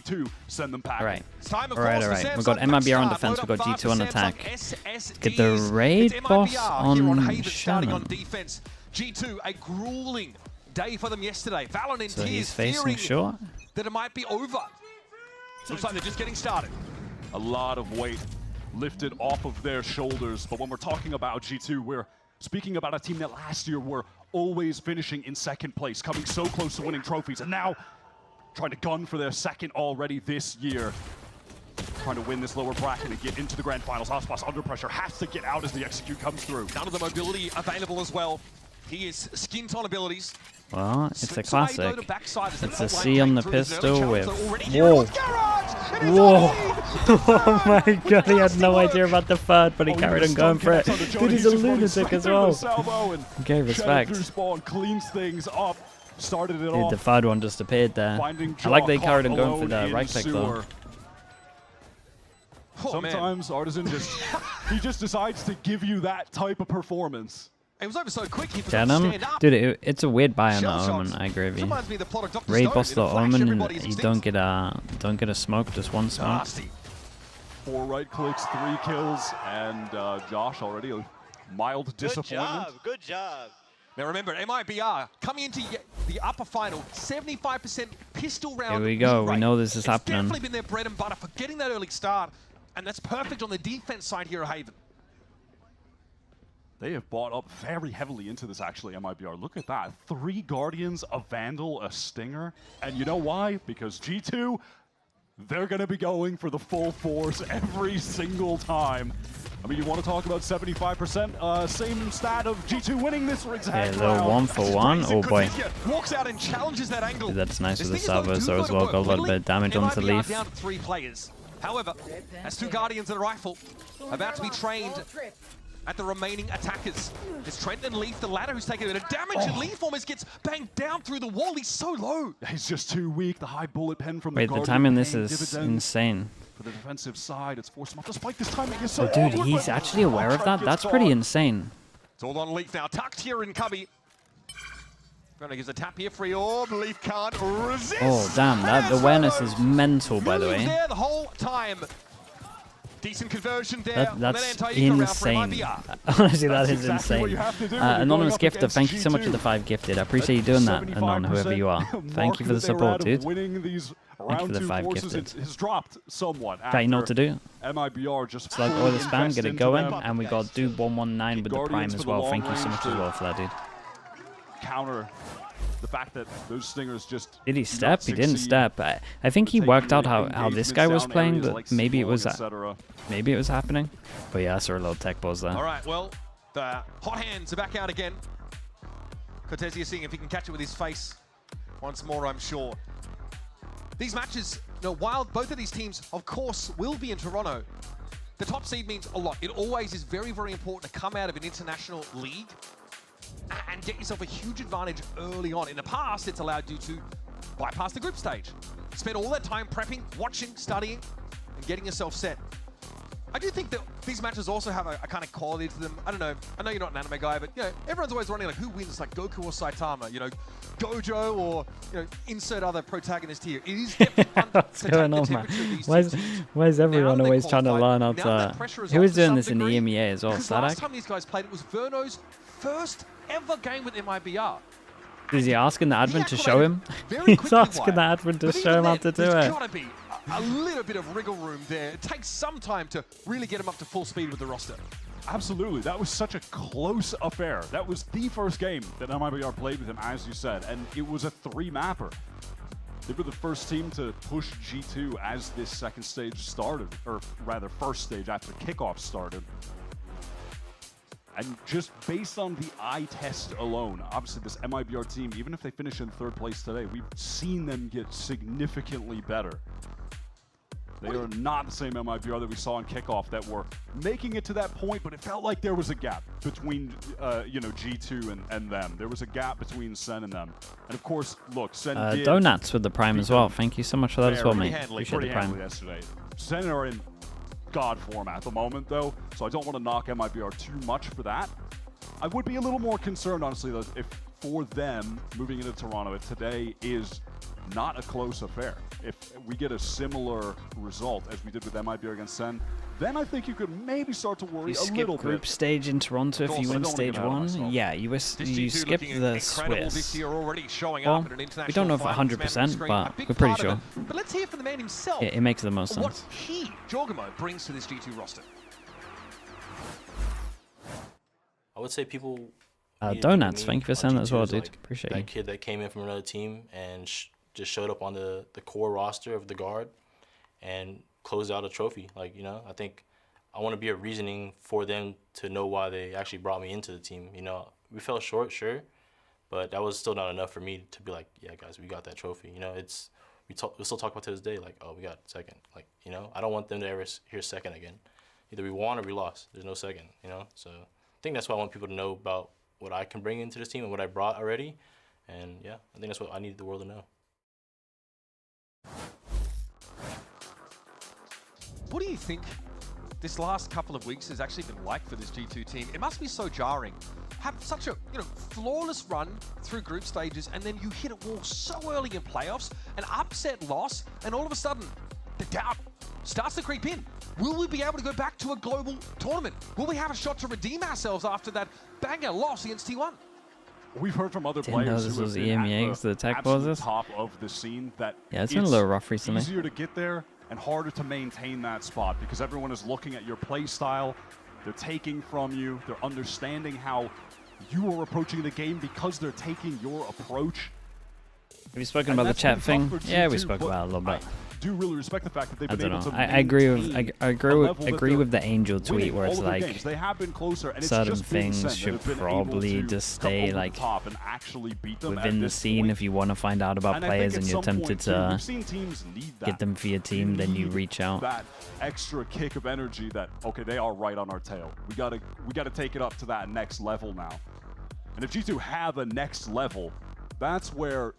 G2 send them packing. All right. We've got MIBR on defense, we've got G2 on attack. Get the raid boss on Shannon. G2, a grueling day for them yesterday. Valen in So he's tears, facing short. that it might be over. Looks like they're just getting started. A lot of weight lifted off of their shoulders, but when we're talking about G2, we're speaking about a team that last year were always finishing in second place, coming so close to winning trophies, and now trying to gun for their second already this year. Trying to win this lower bracket and get into the grand finals. Aspas under pressure, has to get out as the execute comes through. None of the mobility available as well. He is skint on abilities. Well, it's a classic. It's a C on the pistol with... Whoa. Whoa. Oh my god, he had no idea about the third, but he carried on going for it. Dude, he's a lunatic as well. Okay, respect. Cleans things up. Started it Dude, the third one just appeared there. I like they carried on going for the right click though. Sometimes Artisan he just decides to give you that type of performance. It was over so quick, he Get him? Dude, it's a weird buy on the Omen, I agree with you. Raid boss the Omen, you don't get a smoke, just one smoke. 4 right clicks, 3 kills, and Josh already a mild disappointment. Good job. Now remember, MIBR coming into the upper final, 75% pistol round. Here we go, we know this is happening. It's definitely been their bread and butter for getting that early start, and that's perfect on the defense side here at Haven. They have bought up very heavily into this, actually, MIBR. Look at that. 3 Guardians, a Vandal, a Stinger. And you know why? Because G2, they're going to be going for the full force every single time. I mean, you want to talk about 75%, same stat of G2 winning this exact round. 1 for 1. Oh boy. Walks out and challenges that angle. Dude, that's nice with the salvo, so as well got a little bit of damage onto Leaf. Down to 3 players. However, as 2 Guardians and a rifle about to be trained at the remaining attackers. It's Trent and Leaf, the latter who's taking a bit of damage, and Leaf almost gets banged down through the wall. He's so low. He's just too weak. The high bullet pen from the Guardian. Wait, the timing this is insane. For the defensive side, it's forced him off. Despite this timing is so dude, he's actually aware of that? That's pretty insane. It's all on Leaf now. Tucked here in Cubby. Gonna give a tap here, free orb. Leaf can't resist. Oh, damn. That awareness is mental, by the way. There the whole time. Decent conversion there. That's insane. Honestly, that is insane. Anonymous Gifter, thank you so much for the 5 gifted. I appreciate you doing that, Anon, whoever you are. Thank you for the support, dude. Thank you for the 5 gifted. Has dropped somewhat. Okay, you know what to do. MIBR just slug all the spam, get it going, and we got Dude 119 with the Prime as well. Thank you so much as well for that, dude. Counter the fact that those Stingers just... Did he step? He didn't step. I think he worked out how this guy was playing, but maybe it was happening. But yeah, I saw a little tech balls there. All right, well, the hot hands are back out again. Cortezia seeing if he can catch it with his face once more, I'm sure. These matches, while both of these teams, of course, will be in Toronto, the top seed means a lot. It always is very, very important to come out of an international league and get yourself a huge advantage early on. In the past, it's allowed you to bypass the group stage. Spend all that time prepping, watching, studying, and getting yourself set. I do think that these matches also have a kind of quality to them. I don't know. I know you're not an anime guy, but everyone's always wondering like who wins, like Goku or Saitama, Gojo or insert other protagonist here. It is definitely fun What's going on, man? Why is everyone always trying to learn how to... Who was doing this in the EMEA as well? Sadak? Last time these guys played, it was Verno's first ever game with MIBR. Is he asking the admin to show him? He's asking the admin to show him how to do it. There's got to be a little bit of wriggle room there. It takes some time to really get him up to full speed with the roster. Absolutely. That was such a close affair. That was the first game that MIBR played with him, as you said, and it was a 3-mapper. They were the first team to push G2 as this second stage started, or rather first stage after kickoff started. And just based on the eye test alone, obviously this MIBR team, even if they finish in 3rd place today, we've seen them get significantly better. They are not the same MIBR that we saw in kickoff that were making it to that point, but it felt like there was a gap between, G2 and them. There was a gap between Sen and them. And of course, look, Sen did... Donuts with the Prime as well. Thank you so much for that as well, mate. Appreciate the Prime. Yesterday. Sen are in god form at the moment, though, so I don't want to knock MIBR too much for that. I would be a little more concerned, honestly, though, if for them moving into Toronto, if today is not a close affair. If we get a similar result as we did with MIBR against Sen, then I think you could maybe start to worry a little bit. Group stage in Toronto if you win stage 1. Yeah, you skip the Swiss. Well, we don't know for 100%, but we're pretty sure. But let's hear from the man himself. It makes the most sense. What he, Jorgamo, brings to this G2 roster. I would say people. Donuts, thank you for saying that as well, dude. Like Appreciate that you. Kid that came in from another team and just showed up on the core roster of the guard and closed out a trophy. Like, you know, I think I want to be a reasoning for them to know why they actually brought me into the team. You know, we fell short, sure, but that was still not enough for me to be like, yeah, guys, we got that trophy. You know, we still talk about to this day, like, oh, we got second. Like, you know, I don't want them to ever hear second again. Either we won or we lost. There's no second, you know? So I think that's why I want people to know about what I can bring into this team and what I brought already. And yeah, I think that's what I need the world to know. What do you think this last couple of weeks has actually been like for this G2 team? It must be so jarring. Have such a flawless run through group stages, and then you hit a wall so early in playoffs, an upset loss, and all of a sudden, the doubt starts to creep in. Will we be able to go back to a global tournament? Will we have a shot to redeem ourselves after that banger loss against T1? We've heard from other Didn't know players this who was have been EMEA at the tech absolute pauses. top of the scene that Yeah, it's been a little rough recently. Easier to get there and harder to maintain that spot because everyone is looking at your play style. They're taking from you. They're understanding how you are approaching the game because they're taking your approach. Have you spoken about the chat thing? Yeah, we spoke about it a little bit. I do really respect the fact that they've I been don't able know. to I agree with the Angel tweet where it's like they have been closer, and certain it's just been things Sen should that have been probably able to just stay come over like the top and actually beat them within at the this scene. point. If you want to find out about And I players think and at you're some tempted point, too, to we've seen teams need that. get them for your team, then you reach out. That extra kick of energy that, okay, they are right on our tail. We gotta take it up to that next level now. And if G2 have a next level, that's where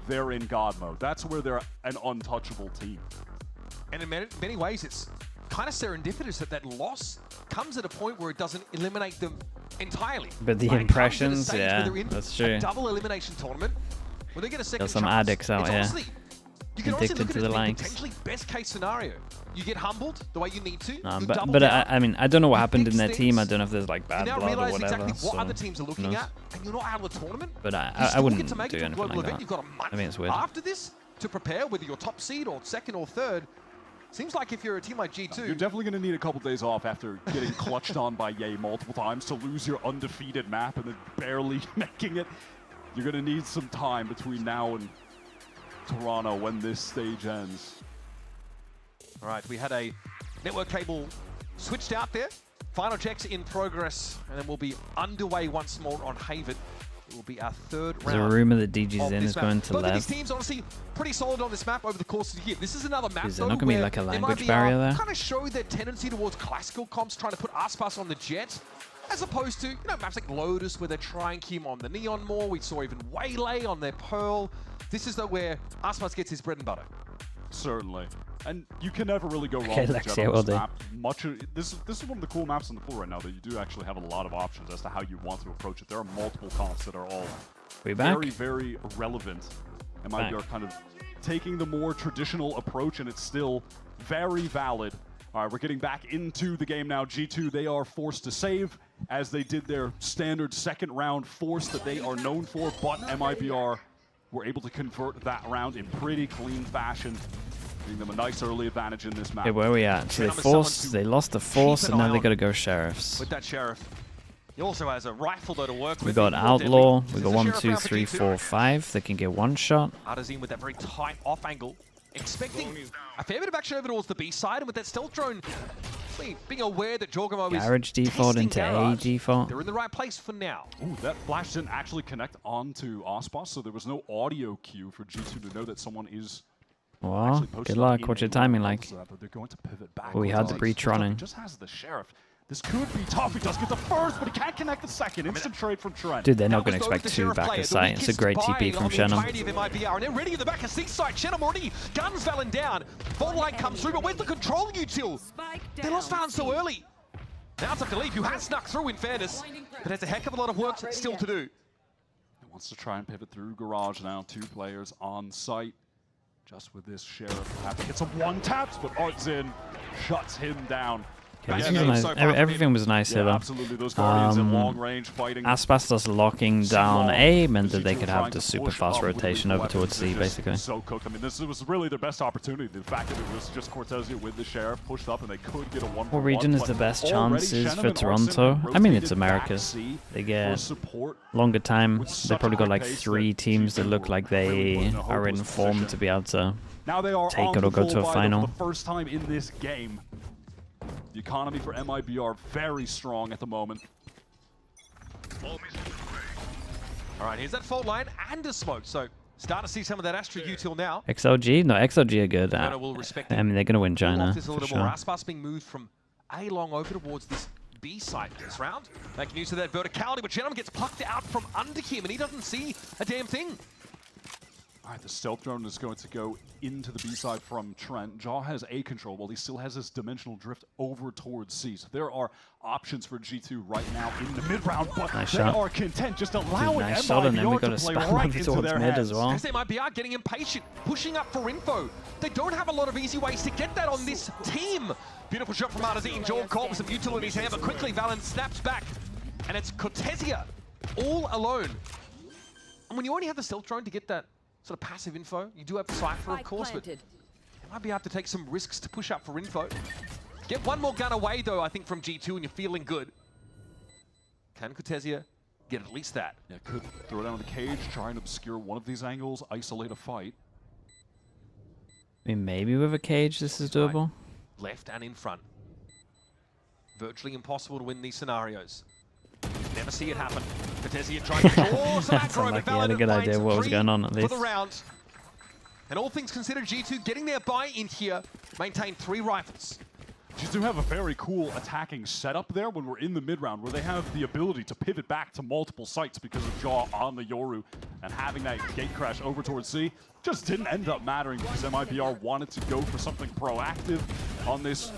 they're in God mode. That's where they're an untouchable team. And in many ways, it's kind of serendipitous that that loss comes at a point where it doesn't eliminate them entirely. But the Like, impressions, it comes at a stage where yeah, they're in that's true. a double elimination tournament where they get a second There's some chance. addicts out It's here. honestly, you can honestly Addicted look at to it the as being likes. potentially best case scenario. You get humbled the way you need to. No, you double but down, I mean, I don't know what you happened in fix their team. I things, don't know if there's like bad you now blood or realize whatever. exactly what so other teams are who looking knows? at, and you're not out of the tournament. But You I still wouldn't get to make do it to a anything global like event. that. You've got a month I think it's weird. after this to prepare, whether you're top seed or second or third. Seems like if you're a team like G2... You're definitely going to need a couple days off after getting clutched on by Ye multiple times to lose your undefeated map and then barely making it. You're going to need some time between now and Toronto when this stage ends. All right, we had a network cable switched out there. Final checks in progress, and then we'll be underway once more on Haven. It will be our third round. There's a rumor that DG's of in this is map. going to Both of Lev. these teams, honestly, pretty solid on this map over the course of the year. This is another map, Is there though, not gonna be where like a language barrier there? kind of show their tendency towards classical comps, trying to put Aspas on the Jet, as opposed to maps like Lotus, where they're trying him on the Neon more. We saw even Waylay on their Pearl. This is though where Aspas gets his bread and butter. Certainly. And you can never really go wrong Okay, with Lexi, Jet on will this do. map. This is one of the cool maps on the pool right now that you do actually have a lot of options as to how you want to approach it. There are multiple comps that are all We back? very, very relevant. And MIBR kind of taking the more traditional approach, and it's still very valid. All right, we're getting back into the game now. G2, they are forced to save as they did their standard second round force that they are known for, but MIBR were able to convert that round in pretty clean fashion, giving them a nice early advantage in this map. Okay, where are we at? So they lost the force, and now they got to go sheriffs. With that Sheriff. He also has a rifle though to work We with. got Even Outlaw. deadly. We This got is a 1, Sheriff 2, round for 3, G2. 4, 5. They can get one shot. Artazine with that very tight off angle, expecting a fair bit of action over towards the B side, and with that stealth drone, being aware that Jorgamo is Garage default testing into A Garage, default. they're in the right place for now. Ooh, that flash didn't actually connect onto Aspas, so there was no audio cue for G2 to know that someone is Well, actually posted good luck. in What's your a timing row, like? so that they're going to pivot back. We had the breach running. He just has the Sheriff. This could be tough. He does get the first, but he can't connect the second. Instant trade from Trent. Dude, they're not That going to was expect both the two Sheriff back player, at the sight. It's a weakest great TP spying from on the Shannon. entirety of MIBR, and they're ready at the back of C-side. Shannon already, guns falling down. Vault line comes through, but where's the control util? They lost Valence so early. Now it's up to Leaf, who has snuck through in fairness, but has a heck of a lot of work still to do. He wants to try and pivot through Garage now. 2 players on site. Just with this Sheriff, perhaps hits a one-taps, but Artzin shuts him down. Okay, this was nice. Everything was nice here, though. Absolutely. Those Guardians in long range fighting. Asbestos locking down A meant that they could have the super fast rotation over towards C, basically. So cooked. I mean, this was really their best opportunity. The fact that it was just Cortezia with the Sheriff pushed up and they could get a 1-for-1. What region is the best chances for Toronto? I mean, it's Americas. They get longer time. They probably got like 3 teams that look like they are in form to be able to take it or go to a final. For the first time in this game. The economy for MIBR very strong at the moment. Alright, here's that fault line and a smoke, so starting to see some of that Astra util now. XLG? No, XLG are good. I mean, they're going to win China, this a little more. Aspas being moved from A long over towards this B site this round. Making use of that verticality, but Gentleman gets plucked out from under him and he doesn't see a damn thing. Alright, the stealth drone is going to go into the B side from Trent. Jaw has A control while he still has this dimensional drift over towards C. So there are options for G2 right now in the mid round, but they are content just allowing MIBR to play right into their heads. As well. Because MIBR getting impatient, pushing up for info. They don't have a lot of easy ways to get that on this team. Beautiful shot from Artazine. Joel caught with some util in his hand, but quickly Valen snaps back. And it's Cortezia all alone. And when you only have the stealth drone to get that sort of passive info. You do have Cypher, of course, but you might be able to take some risks to push up for info. Get one more gun away, though, I think, from G2, and you're feeling good. Can Cortezia get at least that? Yeah, could throw down the cage, try and obscure one of these angles, isolate a fight. I mean, maybe with a cage this is doable. Left and in front. Virtually impossible to win these scenarios. Never see it happen. Cortezia trying to draw some aggro, like he had a good idea what was going on at least. For the round. And all things considered, G2 getting their buy-in here, maintain 3 rifles. G2 have a very cool attacking setup there when we're in the mid-round, where they have the ability to pivot back to multiple sites because of Jaw on the Yoru, and having that gate crash over towards C just didn't end up mattering because MIBR wanted to go for something proactive on this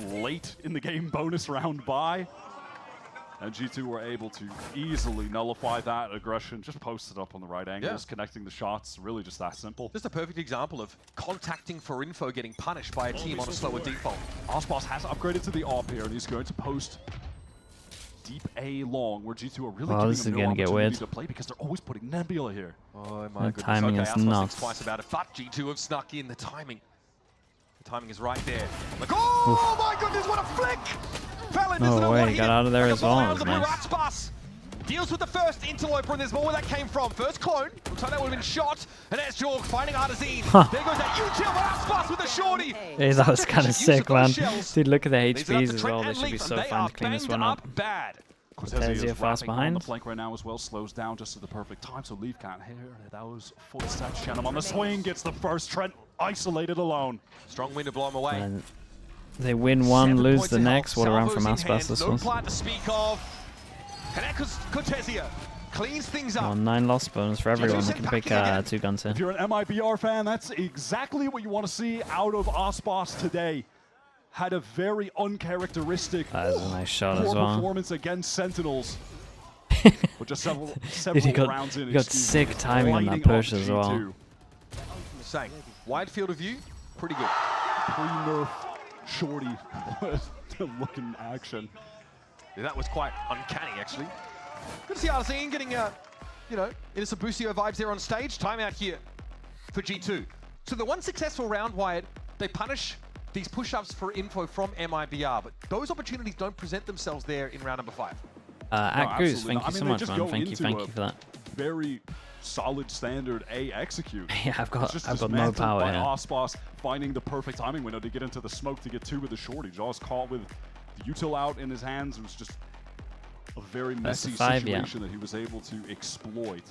late in the game bonus round buy. And G2 were able to easily nullify that aggression, just post it up on the right angles, connecting the shots, really just that simple. Just a perfect example of contacting for info getting punished by a team on a slower default. Aspas has upgraded to the AWP here, and he's going to post deep A long, where G2 are really giving him no opportunity to play because they're always putting Nebula here. Oh my goodness. Timing is nuts. Twice about it, but G2 have snuck in the timing. The timing is right there. Like, oh my goodness, what a flick! No way, got out of there as well. Nice. Deals with the first interloper, and there's more where that came from. First clone, looks like that would have been shot. And there's Jorg finding Artazine. There goes that util, but Aspas with the shorty. Hey, that was kind of sick, man. Dude, look at the HPs as well. They should be so fun to clean this one up. Cortezia fast behind. On the flank right now as well, slows down just at the perfect time, so Leaf can't hear. That was footsteps. Shannon on the swing, gets the first. Trent isolated alone. Strong wind to blow him away. And they win one, lose the next. What a round from Aspas this was. No to speak of. And Cortezia cleans things up. 9 loss bonus for everyone. We can pick 2 guns here. If you're an MIBR fan, that's exactly what you want to see out of Aspas today. Had a very uncharacteristic that was a nice shot as well. Performance against Sentinels. But just several Dude, rounds in. He got sick timing on that push as well. Saying, wide field of view, pretty good. Pre-nerf shorty looking action. Yeah, that was quite uncanny, actually. Good to see Artazine getting, you know, into some Busio vibes there on stage. Timeout here for G2. So the one successful round, Wyatt, they punish these push-ups for info from MIBR, but those opportunities don't present themselves there in round number 5. Goose, thank you so much, man. Thank you for that. Very solid standard A execute. Yeah, I've got no power here. Aspas finding the perfect timing window to get into the smoke to get 2 with the shorty. Jaws caught with the util out in his hands. It was just a very messy situation that he was able to exploit.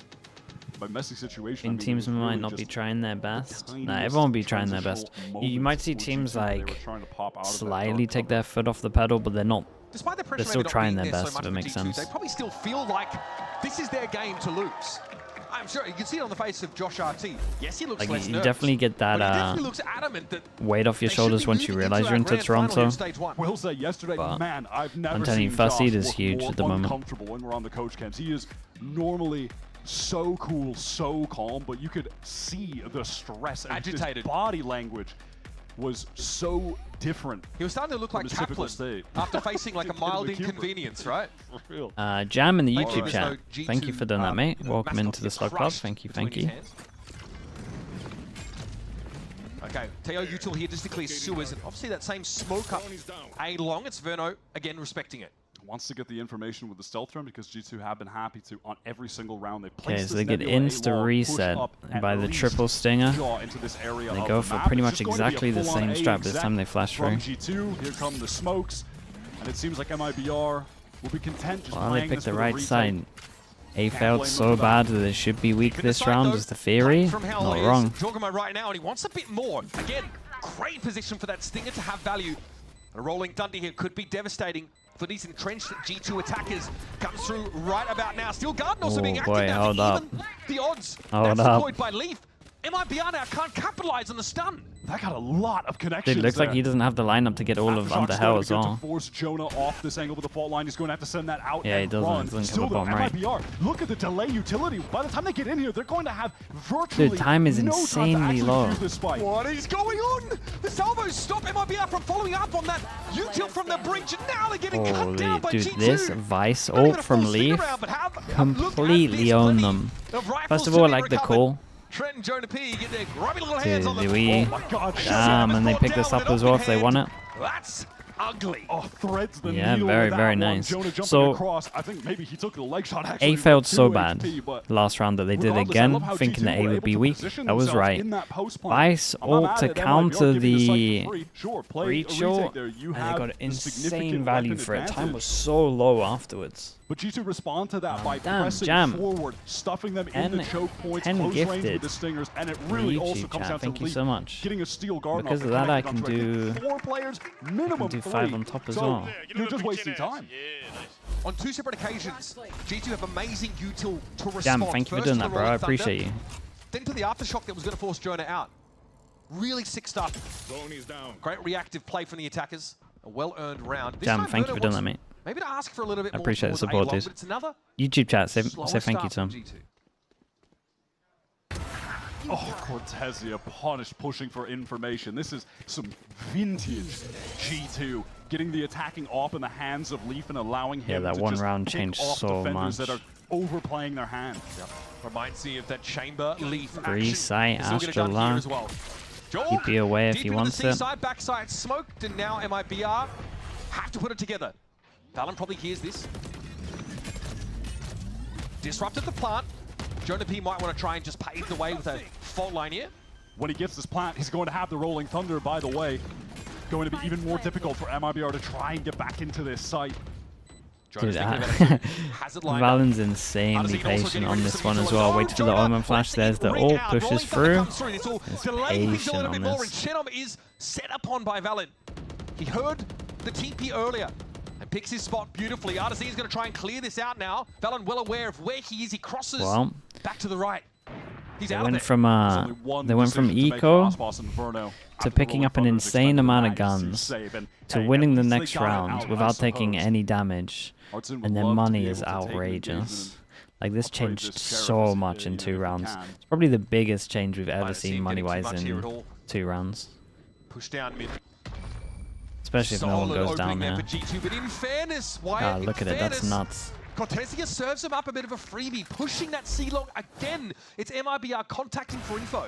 By messy situation, I mean, teams might not be trying their best. Nah, everyone will be trying their best. You might see teams like slightly take their foot off the pedal, but they're not. Despite the pressure, they're still trying their best, if it makes sense. They probably still feel like this is their game to lose. I'm sure you can see it on the face of Josh RT. Yes, he looks like less you definitely get that weight off your shoulders once you realize you're into Toronto. Will say yesterday, man, I've never seen Josh is huge look at the more moment. Uncomfortable when we're on the coach camps. He is normally so cool, so calm, but you could see the stress and Agitated. his body language was so different. He was starting to look like Kaplan after facing like a mild inconvenience, right? For real. Jam in the Thank you. YouTube There's chat. no Thank you for doing that, mate. Welcome into the Slug Club. crushed Thank you, between thank his you. hands. Okay, Teo util here just to clear sewers, and obviously that same smoke up A long. It's Verno again respecting it. Wants to get the information with the stealth run because G2 have been happy to on every single round they Okay, place. so they get insta reset by the triple stinger. They go for pretty much exactly the same strat this time they flash through. G2, here come the smokes, and it seems like MIBR will be content just Well, they playing picked this the with a right retake. side. A failed so bad that they should be weak this round is the theory. Not wrong. Jorgamo right now, and he wants a bit more. Again, great position for that stinger to have value. A rolling Dundee here could be devastating for these entrenched G2 attackers. Comes through right about now. Still Garden also being active now. Hold up. The odds. Hold That's up. deployed by Leaf. MIBR now can't capitalize on the stun. That got a lot of connections. It looks like there. he doesn't have the lineup to get all of Aftershock's under hell going as to get to well. force Jonah off this angle with the fault line. He's going to have to send that out. Yeah, he and doesn't. run. It doesn't Still come up though, on right. MIBR, look at the delay utility. By the time they get in here, they're going to have virtually Dude, time is no time to insanely actually low. use this fight. What is going on? The salvos stop MIBR from following up on that util from the bridge, and now they're getting cut Holy, down by dude, G2. this Vice Not even ult a from full stinger Leaf round, but completely owned them. First of all, I like the call. Trent and Jonah P get their grubby little hands on the Louis. Oh my God. Damn, and they pick this up as well if they want it. That's ugly. Oh, threads the Yeah, needle very, with that very one. nice. Jonah jumping So, across. I think maybe he took the leg shot actually. A failed with so 2 bad HP, but last round that they did regardless, I again, love how thinking G2 that A were would able be to weak. position That was themselves right. in that post plan. Vice I'm ult mad to at MIBR counter giving the site the for free. Sure, play a breach retake short, there. You and they have got the insane significant value weapon for it. Time advantage. was so low afterwards. But G2 respond to that by damn, pressing Jam. forward, stuffing them in the choke points, 10 close range gifted. with the stingers, and it really YouTube also comes chat, down to thank you Leaf so much. getting a steel guard. Because off of the that, I connected can on do- 4 players, minimum do 3. 5 on top as So well. You're just wasting time. On 2 separate occasions, G2 have amazing util to respond. Damn, thank you for First doing to that, the bro. I Rolling Thunder, appreciate you. Then to the aftershock that was going to force Jonah out. Really sick stuff. Great reactive play from the attackers. A well-earned round. This Damn, time thank you Verno for doing that, wants mate. Maybe to ask for a little bit I more appreciate the towards support, A-Long, dude. but it's another YouTube chat, say slower thank you start to him. from G2. Oh, Cortezia punished, pushing for information. This is some vintage G2, getting the attacking op in the hands of Leaf and allowing him that to one just round pick changed off so defenders much. that are overplaying their hand. Reminds me of that chamber Leaf Free action. sight, He's still gonna dunk here Astra as well. Jorg, Keep you away if deep he into wants the it. seaside, backside smoked, and now MIBR have to put it together. Valen probably hears this. Disrupted the plant. Jonah P might want to try and just pave the way with a fault line here. When he gets this plant, he's going to have the Rolling Thunder, by the way. Going to be even more difficult for MIBR to try and get back into this site. Dude, Has it lined up. Valen's insanely patient on this one as well. Wait for the Omen flash. There's the ult, pushes through. He's patient on this. Shenom is set upon by Valen. He heard the TP earlier and picks his spot beautifully. RTZ is going to try and clear this out now. Valen well aware of where he is. He crosses back to the right. He's They out went of from eco to picking up an insane amount of guns to winning the next round without taking any damage, and their money is outrageous. Like, this changed so much in 2 rounds. It's probably the biggest change we've ever seen money-wise in 2 rounds. Push down mid. Especially if no one goes down there. G2, but in fairness, Wyatt, Look at it, that's nuts. Cortezia serves him up a bit of a freebie, pushing that C-Long again. It's MIBR contacting for info.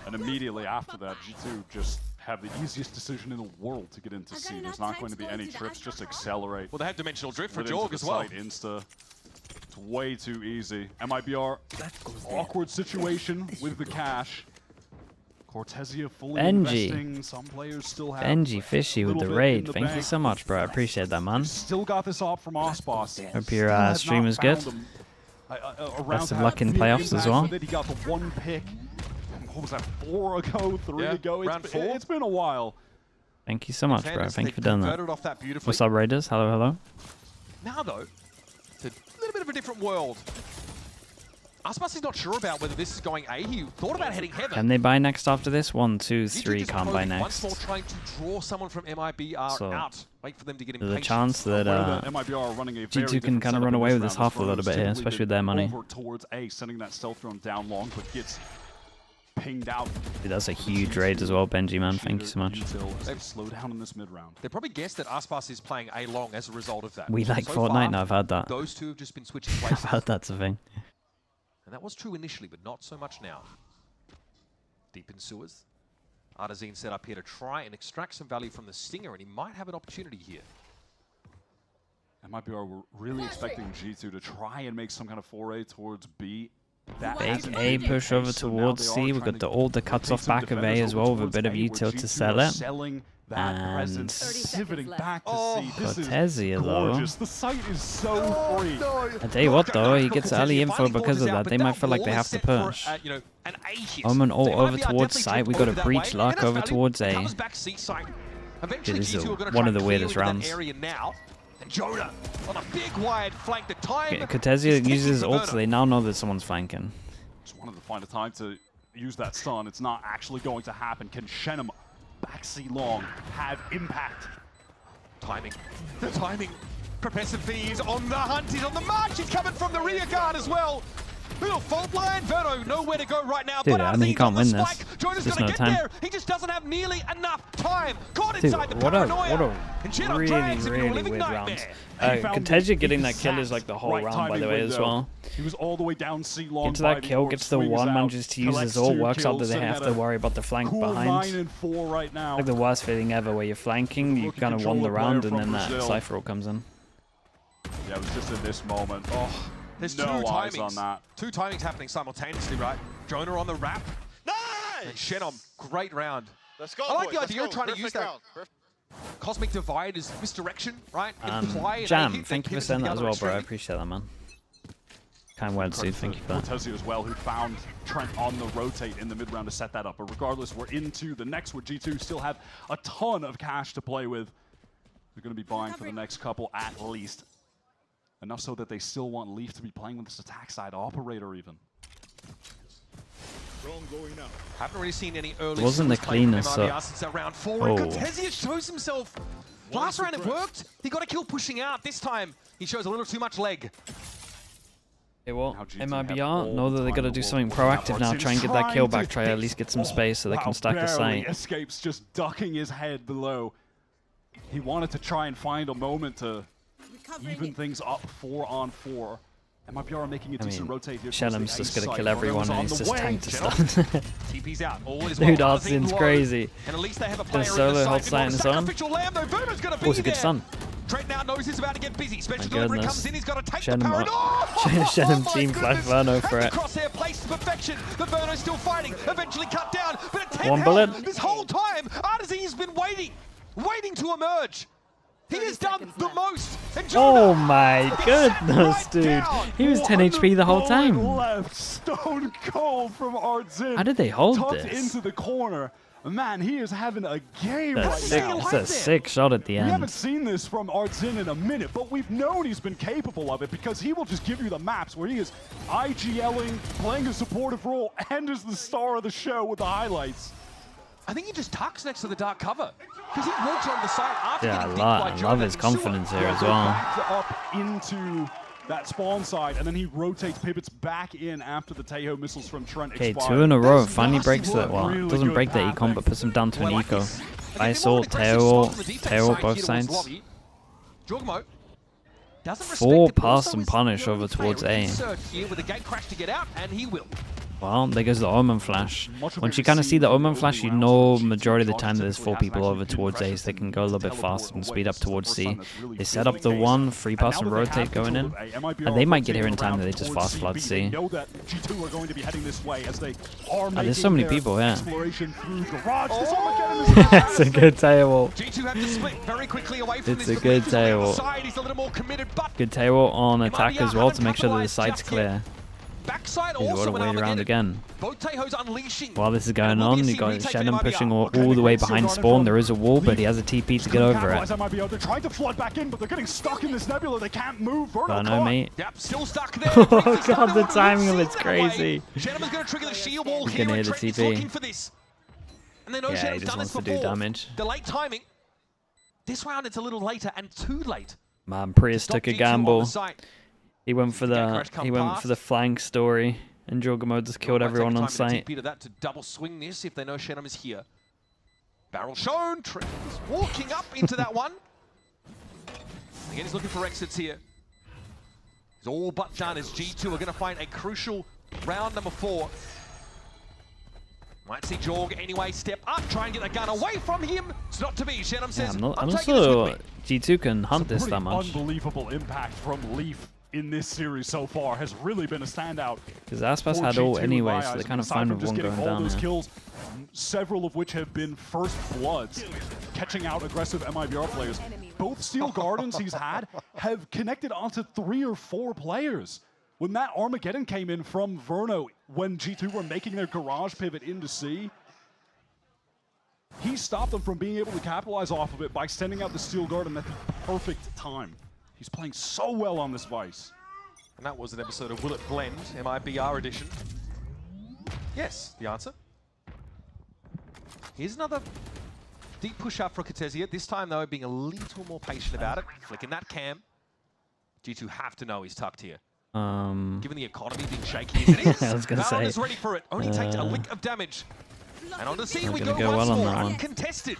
And immediately after that, G2 just have the easiest decision in the world to get into C. There's not going to be any trips, just accelerate. Well, they have dimensional drift for Jorg Jorg as well. Insta. It's way too easy. MIBR, awkward situation with the cash. Cortezia fully investing. Some players still have Benji Fishy with the raid. Thank you so much, bro. I appreciate that, man. Still got this op from Osboss. Hope your stream is good. Best of luck in playoffs as well. He got the 1 pick. What was that, 4 ago, 3 ago? It's been a while. Thank you so much, bro. Thank you for doing that. Off that beautifully. What's up, Raiders? Hello, hello. Now, though, it's a little bit of a different world. Aspas is not sure about whether this is going A. He thought about heading heaven. Can they buy next after this? 1, 2, 3, can't buy next. Once more trying to draw someone from MIBR So, out. Wait for them to get there's impatient. a chance that MIBR are running a G2 very can kind of run away with this half a round. little bit here, especially with their money. Over towards A, sending that stealth drone down long, but gets pinged out. Dude, that's a huge raid as well, Benji, man. Thank you so much. They slow down in this mid round. They probably guessed that Aspas is playing A long as a result of that. We like So Fortnite far, now, I've heard that. Those two have just been switching I've places. heard that's a thing. And that was true initially, but not so much now. Deep in sewers. Artazine set up here to try and extract some value from the Stinger, and he might have an opportunity here. MIBR were really expecting G2 to try and make some kind of foray towards B. That Big hasn't A been push the over case, so now towards they are C. We've trying got the to ult that cuts rotate off some back of A defenders as over well with a towards bit of A, where util to G2 sell are it. selling that presence, pivoting back to C. This is Cortezia, though. gorgeous. The site is so free. I tell you what, though, he gets early info because of that. They might feel like they have to push. Omen ult over towards site. We got a breach luck over towards A. Dude, this is one of the weirdest rounds. And Jonah on a big wide flank. The time. Cortezia uses his ult, so they now know that someone's flanking. Just wanted to find a time to use that stun. It's not actually going to happen. Can Shenum, backseat long, have impact? Timing. The timing. Professor V is on the hunt. He's on the march. He's coming from the rear guard as well. Little fault line. Verno nowhere to go right now. Dude, but I mean, he can't win this. Jonah's There's gonna no get time. there. He just doesn't have nearly enough time. Caught Dude, inside the what a paranoia. And Jedi really, drags into a really living weird round. nightmare. Cortezia getting that kill is like the whole round, by the way, as well. He was all the way down C long. Gets that kill, gets the one, manages to use his ult, works out that they have to worry about the flank cool behind. 9 and 4 right now. Like the worst feeling ever, where you're flanking, you kind of won the round, and then that Cypher ult comes in. Yeah, it was just in this moment. Oh, There's no two eyes timings. on that. Two timings happening simultaneously, right? Jonah on the wrap. Nice! And Shenom, great round. Let's go, I like boys, the let's idea of go. trying to Perfect use that round. cosmic divide as misdirection, right? Imply and Jam, hit thank you for pivot to saying the that as other well, bro. I extremity. appreciate that, man. Kind words, dude. Thank you for that. Cortezia as well, who found Trent on the rotate in the mid round to set that up. But regardless, we're into the next where G2 still have a ton of cash to play with. They're going to be buying for the next couple at least. Enough so that they still want Leaf to be playing with this attack side operator even. Haven't really seen any early Wasn't the skills played from cleanest, MIBR since that round 4. Oh. And Cortezia shows himself. Last round it worked. He got a kill pushing out. This time he shows a little too much leg. Hey, well, Now G2 have MIBR know all that the they time got to in do the something world. proactive now, try and get that kill back, try to at least get some space so they can stack the barely site. Escapes just ducking his head below. He wanted to try and find a moment to even things up 4 on 4. MIBR are making a decent rotate here. Shenum's just going to kill Verno's everyone on and he's the just way. tanked to Shenom. stun. TP's out. All is Dude, well. Artzin's low. crazy. And at least they have a Gonna player solo in the hold side. site in his own. Sacrificial lamb though. Verno's going to be Oh, it's a good there. stun. Trent now knows he's about to get busy. Special My delivery goodness. comes in. He's got to take Shenum the up. paranoia. Shenum my team flash goodness. Verno for And it. the crosshair placed to perfection. But Verno's still fighting. Eventually cut down. But at 10 One health, bullet. this whole time, Artazine has been waiting to emerge. He has done the most. And Oh Jonah my gets goodness, right dude. down. He was 10 HP the whole time. Left, stone cold from Artzin. How did they hold Tucked this? into the corner. Man, he is having a game That's right sick. now. That's a sick shot at the We haven't end. seen this from Artzin in a minute, but we've known he's been capable of it because he will just give you the maps where he is IGLing, playing a supportive role, and is the star of the show with the highlights. I think he just tucks next to the dark cover. Because he walks on the side after Yeah, I getting love dipped by Jonah his in confidence sewer. here as They well. backed up into that spawn side, and then he rotates, pivots back in after the Tejo missiles from Trent Okay, expire. 2 in a row. That's Finally nice breaks work. that. Well, Really doesn't good break that path econ, there. but puts him down to an Well, like eco. this. And Ice then more ult, aggressive Teo spot ult, from the defense Teo side both here towards sides. Lobby. Jogmo doesn't respect 4 it, but pass also and is punish the over only player towards who can A. insert here with a gate crash to get out, and he will. Well, there goes the Omen flash. Much of Once what you we've kind of see seen the in Omen the flash, you opening know rounds of majority of the G2 time there's 4 typically people hasn't over actually towards been A, so they can pressured go a little bit and faster and teleport speed up away. towards This is the C. first time that's really They set up been the the case. one, free pass and now that they rotate have going control in. of A, MIBR And they might get rotating here in time around that they just towards fast flood CB. C. They know that G2 are going to be heading this way as they are making there's so many their people, yeah. exploration through garage. This Oh! Armageddon is It's a good tail ult. G2 have to split very quickly away from It's this. a good Fabrizio's on the tail. outside, he's a little more committed, but Good tail ult on attack MIBR as well to haven't make sure that the capitalised site's just yet. clear. backside He's also got to went wait around again. Both Taeho's unleashing. While this is going on, you got Shannon pushing all the way behind spawn. There is a wall, but he has a TP to get over it. MIBR, they're trying to flood back in, but they're getting stuck in this nebula. They can't move. I know, mate. Yep, still stuck there. Oh god, the timing of it's crazy. Shannon's going to trigger the shield wall He's here, gonna and hit the Trent is TP. looking for this. And they know Yeah, Shannon's he just done this wants to before. do damage. The late timing. This round it's a little later and too late. Man, Prius took a G2 gamble. on the site. He went for the flank story, and Jorgamo just killed everyone on site. To that to double swing this if they know Shannon is here. Barrel shown. Trent is walking up into that one. Again, he's looking for exits here. He's all but done as G2 are going to find a crucial round number 4. Might see Jorg anyway step up, try and get the gun away from him. It's not to be. Shannon says, I'm not sure G2 can hunt this that much. Unbelievable impact from Leaf in this series so far has really been a standout. Because Aspas had all anyway, so they're kind of fine with one going down those there. Kills, several of which have been first bloods, catching out aggressive MIBR players. Both Steel Gardens he's had have connected onto 3 or 4 players. When that Armageddon came in from Verno, when G2 were making their garage pivot into C, he stopped them from being able to capitalize off of it by sending out the Steel Garden at the perfect time. He's playing so well on this Vice. And that was an episode of Will It Blend, MIBR edition. Yes, the answer. Here's another deep push up for Cortesia. This time, though, being a little more patient about it. Flicking that cam. G2 have to know he's tucked here. Given the economy being shaky as it is, I was going to say. is ready for it. Only takes a lick of damage. And on the scene we go go once well on more, that one. uncontested.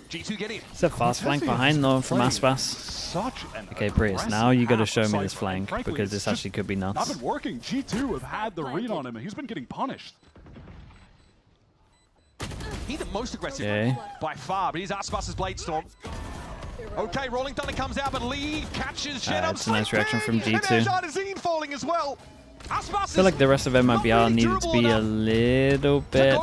G2 get in. It's a fast flank behind though from Aspas. Okay, Prius, now you got to show me this flank because this actually could be nuts. Not been working. G2 have had the read on him and he's been getting punished. He's the most aggressive by far, but he's Aspas's Blade Storm. Okay, Rolling Thunder comes out, but Lee catches Shannon. It's a nice reaction from G2. And falling as well. I feel like the rest of MIBR needed to be a little bit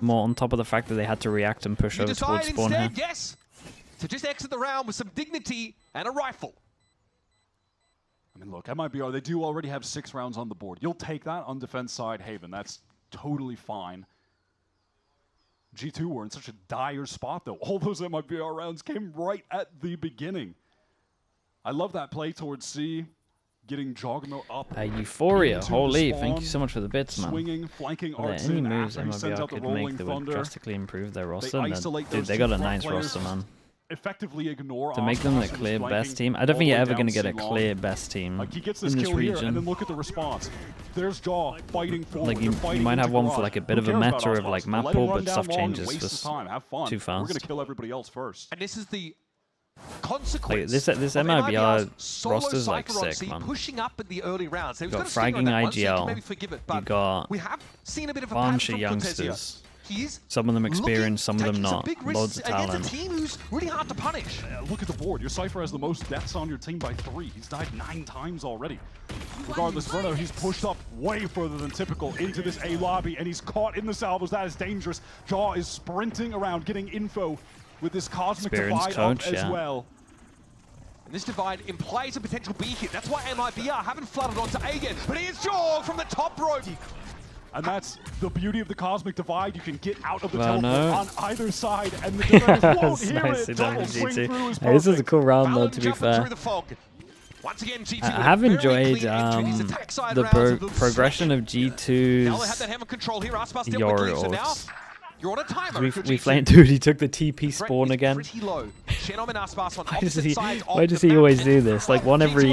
more on top of the fact that they had to react and push over towards spawn here. Yes, to just exit the round with some dignity and a rifle. I mean, look, MIBR, they do already have 6 rounds on the board. You'll take that on defense side, Haven. That's totally fine. G2 were in such a dire spot, though. All those MIBR rounds came right at the beginning. I love that play towards C, getting Jogno up. Euphoria, holy, thank you so much for the bits, man. Swinging, flanking Are there any moves MIBR could make that would drastically improve their roster? Dude, they got a nice roster, man. Effectively ignore to make them the clear best team. I don't think you're ever going to get a clear best team he gets this in this kill region. Here, and then look at the response. There's Jaw fighting forward. Like you might have one for like a bit of a meta of like map pull, but stuff changes too fast. We're going to kill everybody else first. And this is the consequence. Like this MIBR roster is like sick, man. Pushing up in the early rounds. You got fragging IGL. You got a bunch of youngsters. Some of them experienced, some of them not. Loads of talent. A team who's really hard to punish. Look at the board. Your Cypher has the most deaths on your team by 3. He's died 9 times already. Regardless, Verno, he's pushed up way further than typical into this A lobby, and he's caught in the salvos. That is dangerous. Jaw is sprinting around, getting info with this Cosmic Divide up as well. And this divide implies a potential B hit. That's why MIBR haven't flooded onto A again. But here's Jaw from the top rope. And that's the beauty of the Cosmic Divide. You can get out of the teleport on either side, and the defenders won't hear it. Double swing through is this is a cool round, though, to be fair. Once again, G2 I have enjoyed the progression of G2's Yorios. You're on a timer. We flamed, dude, he took the TP spawn again. Why does he always do this? Like one every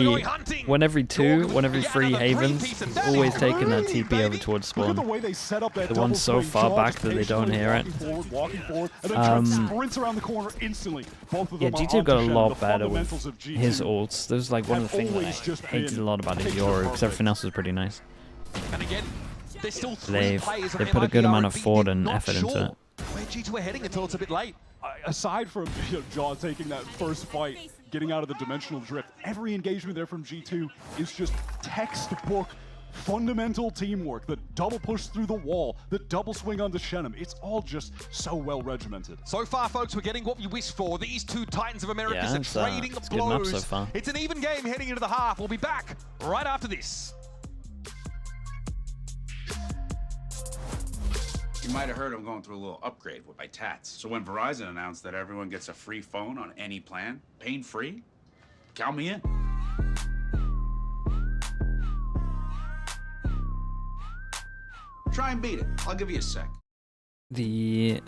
3 Havens, he's always taking that TP over towards spawn. The one so far back that they don't hear it. Yeah, G2 got a lot better with his ults. That was like one of the things that I hated a lot about his Yoro, because everything else was pretty nice. And again, They've put a good amount of thought and effort into it. Where G2 are heading until it's a bit late. Aside from Jaw taking that first fight, getting out of the dimensional drift, every engagement there from G2 is just textbook fundamental teamwork. The double push through the wall, the double swing onto Shenham. It's all just so well regimented. So far, folks, we're getting what we wished for. These two Titans of America are trading blows. So far. It's an even game heading into the half. We'll be back right after this. you might have heard I'm going through a little upgrade with my tats. So when Verizon announced that everyone gets a free phone on any plan, pain-free, count me in. Try and beat it. I'll give you a sec. You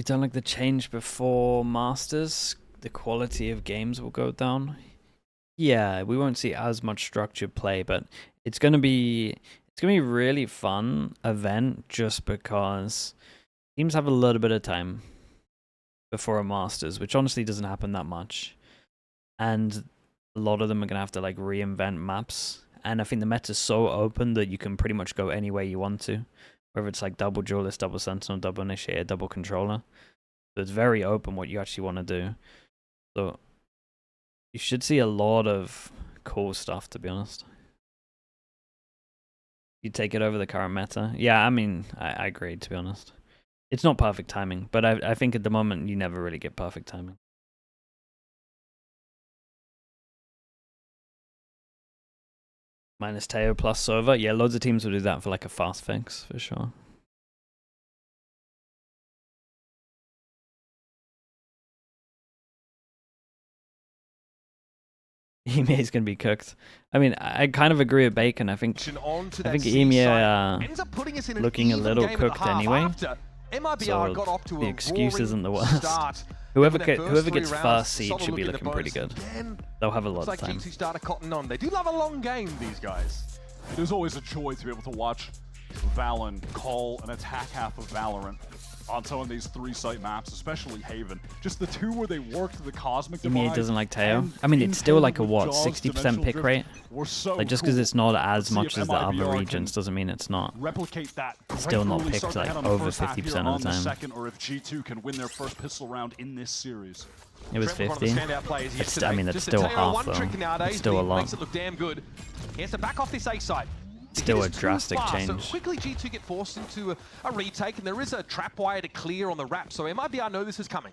don't like the change before Masters? The quality of games will go down. Yeah, we won't see as much structured play, but it's gonna be a really fun event just because teams have a little bit of time before a Masters, which honestly doesn't happen that much, and a lot of them are gonna have to like reinvent maps. And I think the meta's so open that you can pretty much go any way you want to, whether it's like double duelist, double sentinel, double initiator, double controller. So it's very open what you actually want to do. So you should see a lot of cool stuff, to be honest. You take it over the current meta. Yeah, I mean, I agree, to be honest. It's not perfect timing, but I think at the moment you never really get perfect timing. Minus Teo plus Sova. Yeah, loads of teams will do that for like a fast fix, for sure. Emir is going to be cooked. I mean, I kind of agree with Bacon. I think Emir looking a little cooked anyway. So the excuse isn't the worst. Whoever gets first seed should be looking pretty good. They'll have a lot of time. They do love a long game, these guys. There's always a joy to be able to watch Valen call an attack half of Valorant on some of these 3-site maps, especially Haven. Just the two where they worked the Cosmic Divide. Emir doesn't like Teo. I mean, it's still like a what, 60% pick rate? Like just because it's not as much as the other regions doesn't mean it's not. Replicate that. Still not picked like over 50% of the time. Second, or if G2 can win their first pistol round in this series. It was 50. I mean, that's still half though. It's still a lot. Makes it look damn good. He has to back off this A site. Still a drastic change. So quickly G2 get forced into a retake, and there is a trap wire to clear on the wrap, so MIBR know this is coming.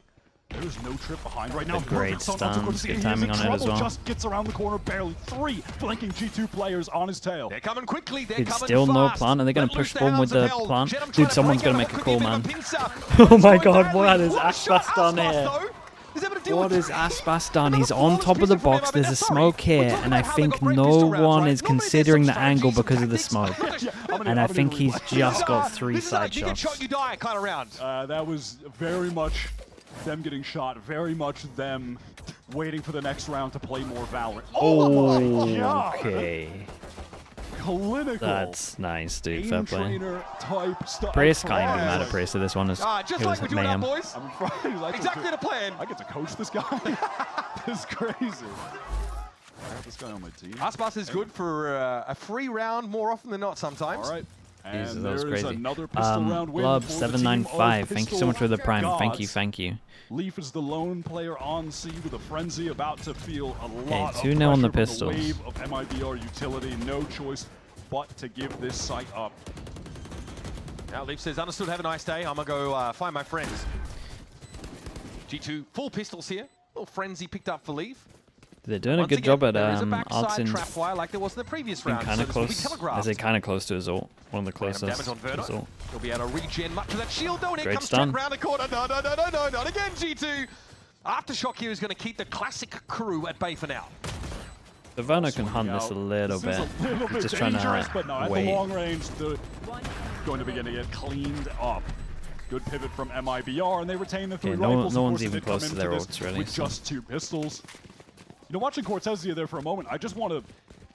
There's no trip behind right now. Great stuns, good timing on it as well. Just gets around the corner barely. 3 flanking G2 players on his tail. They're coming quickly. They're Dude, coming still no fast. plant. Are they going to push forward with the plant? Dude, someone's going to make a call, man. Oh Oh my god, what is Aspas done here? What is Aspas done? He's on top of the box. There's a smoke here, and I think no one is considering the angle because of the smoke. And I think he's just got 3 side shots. That was very much them getting shot, very much them waiting for the next round to play more Valorant. Okay. Clinical. That's nice, dude. Fair play. Type Prius can't even be mad at Prius, so this one is just like we're doing our boys. Exactly the plan. I get to coach this guy. This is crazy. I have this guy on my team. Aspas is good for a free round more often than not sometimes. All right. Jesus, And that was crazy. Another pistol round win Love for 795. the Thank you so much for the prime. Thank you, thank you. Leaf is the lone player on C with a frenzy, about to feel a lot of 2-0 on the pressure pistols. from the wave of MIBR utility. No choice but to give this site up. Now Leaf says, understood, have a nice day. I'm gonna go find my friends. G2 full pistols here. Little frenzy picked up for Leaf. They're doing a good job at Artsin. Trap wire like there was in the previous round. Kind of close. Is it kind of close to his ult? One of the closest. On to his ult. He'll be able to regen much of that shield though, and here comes stun. round the corner. No, not again, G2. Aftershock here is going to keep the classic crew at bay for now. Savannah can hunt this a little bit. He's just trying to but no, wait. At the long range, they're going to begin to get cleaned up. Good pivot from MIBR, and they retain the 3 rifles. No one's even close to their ults, really. With just 2 pistols. You know, watching Cortezia there for a moment, I just want to.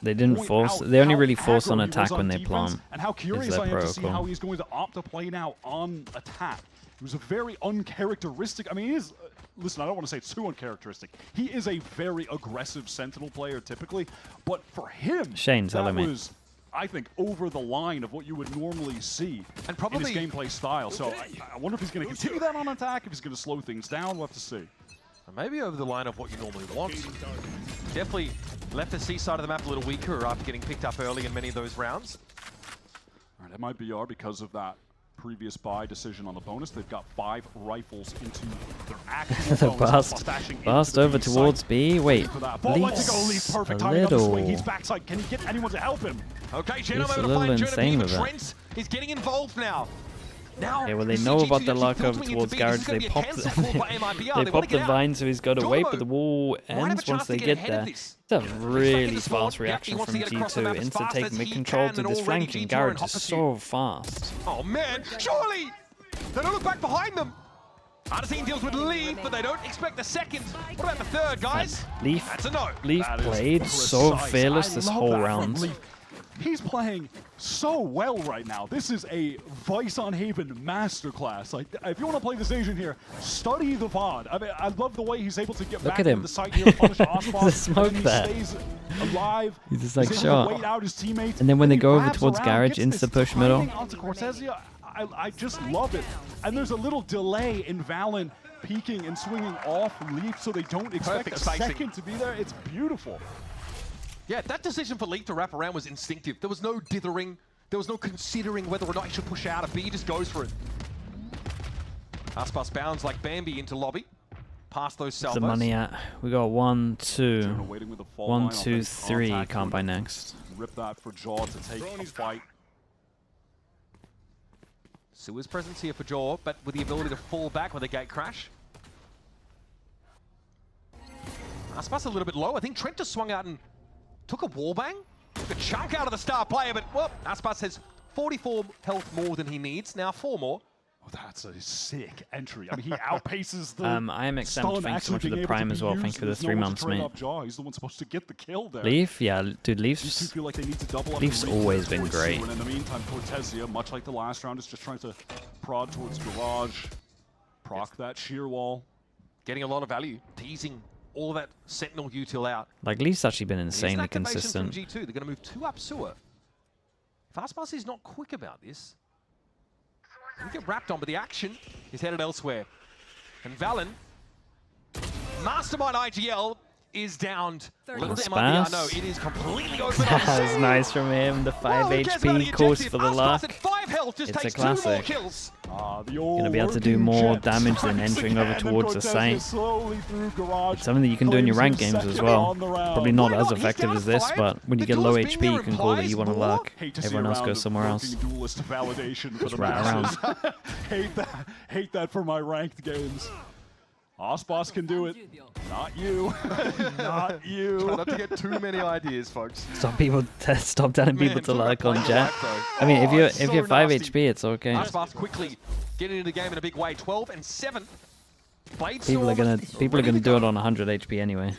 They didn't force. They only really force on attack when they plant. And how curious I am to see how he's going to opt to play now on attack. It was a very uncharacteristic. I mean, he is. Listen, I don't want to say it's too uncharacteristic. He is a very aggressive Sentinel player typically, but for him, Shane's that was, I think, over the line of what you would normally see and probably in his gameplay style. So I wonder if he's going to continue that on attack, if he's going to slow things down. We'll have to see. Maybe over the line of what you normally want. Definitely left the C side of the map a little weaker after getting picked up early in many of those rounds. All right, MIBR, because of that previous buy decision on the bonus, they've got 5 rifles into their actual bonus. Burst over towards B. Wait, Leaf's a little. He's backside. Can he get anyone to help him? Okay, He's a little insane with it. He's getting involved now. Now, Okay, well they know about the lock over towards Garage. They pop the vine, so he's got to wait, but the wall ends once they get there. It's a really fast reaction from G2. Insta take mid-control to this flanking. Garage is so fast. Oh man, surely! They don't look back behind them! Artesine deals with Leaf, but they don't expect the second. What about the third, guys? Leaf, That's a no. Leaf played so fearless this whole round. He's playing so well right now. This is a Vice on Haven masterclass. Like, if you want to play this Asian here, study the VOD. I mean, I love the way he's able to get back into the site here, punish Osbos, the smoke there. He stays alive. He's just like he's shot. Wait out his teammates, and then when they go over grabs towards around, Garage, insta push middle. Onto Cortezia, I just love it. And there's a little delay in Valen peeking and swinging off Leaf, so they don't expect a second to be there. It's beautiful. Yeah, that decision for Leaf to wrap around was instinctive. There was no dithering. There was no considering whether or not he should push out. If he just goes for it. Aspas bounds like Bambi into lobby. Past those salvos. The money at? We got 1, 2. 1, 2, 3. Can't buy next. Rip that for Jaw to take a fight. Sua's presence here for Jaw, but with the ability to fall back with a gate crash. Aspas a little bit low. I think Trent just swung out and took a wallbang. Took a chunk out of the star player, but well, Aspas has 44 health more than he needs. Now 4 more. Oh, that's a sick entry. I mean, he outpaces the I am exempt. Thanks so much for the Prime as well. Thank you for the 3 months, mate. He's the one supposed to get the kill there. Leaf? Yeah, dude, Leaf's always been great. And in the meantime, Cortezia, much like the last round, is just trying to prod towards Garage. Proc that sheer wall. Getting a lot of value. Teasing all of that Sentinel util out. Like, Leaf's actually been insanely consistent. From G2. They're going to move 2 up sewer. If Aspas is not quick about this, he'll get wrapped on, but the action is headed elsewhere. And Valen, Mastermind IGL, is downed. Little to MIBR, no, it is completely open. That was nice from him. The 5 HP course for the lock. It's a classic. Gonna be able to do more damage than entering over towards the site. It's something that you can do in your ranked games as well. Probably not as effective as this, but when you get low HP, you can call that you want to luck. Everyone else goes somewhere else. Just right around. Hate that for my ranked games. Osbos can do it. Not you. Not you. Try not to get too many ideas, folks. Stop telling people to luck on Jet. I mean, if you're 5 HP, it's okay. Osbos quickly getting into the game in a big way. 12 and 7. People are gonna do it on 100 HP anyway.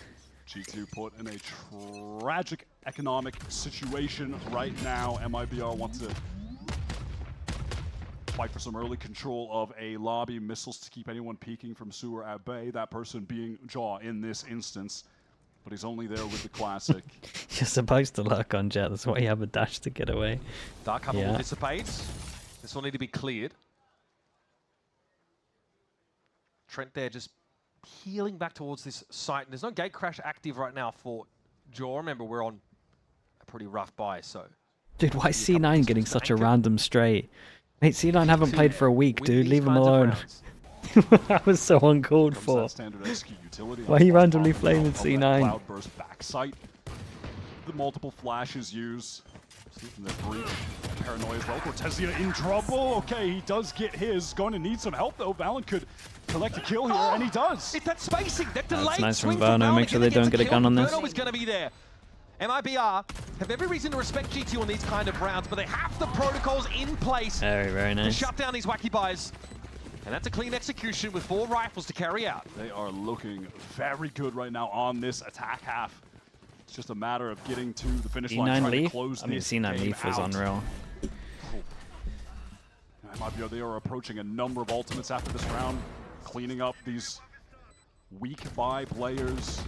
G2 put in a tragic economic situation right now. MIBR wants to fight for some early control of a lobby, missiles to keep anyone peeking from sewer at bay, that person being Jaw in this instance. But he's only there with the classic. You're supposed to luck on Jet, that's why you have a dash to get away. Dark cover will dissipate. This will need to be cleared. Trent there just healing back towards this site. And there's no gate crash active right now for Jaw. Remember, we're on a pretty rough buy, so... Dude, why is C9 getting such a random stray? Mate, C9 haven't played for a week, dude. Leave him alone. That was so uncalled for. Why are you randomly flaming C9? Cloudburst backside. The multiple flashes used. The breach. Paranoia as well. Cortezia in trouble. Okay, he does get his. Going to need some help though. Valen could collect a kill here, and he does. It's that spacing, that delayed That's nice from swing Verno. Make sure they don't get a gun on this. Verno is going to be there. MIBR have every reason to respect G2 on these kind of rounds, but they have the protocols in place very nice. to shut down these wacky buys. And that's a clean execution with 4 rifles to carry out. They are looking very good right now on this attack half. It's just a matter of getting to the finish line, trying to close this game C9 Leaf was unreal. MIBR, they are approaching a number of ultimates after this round, cleaning up these weak buy players.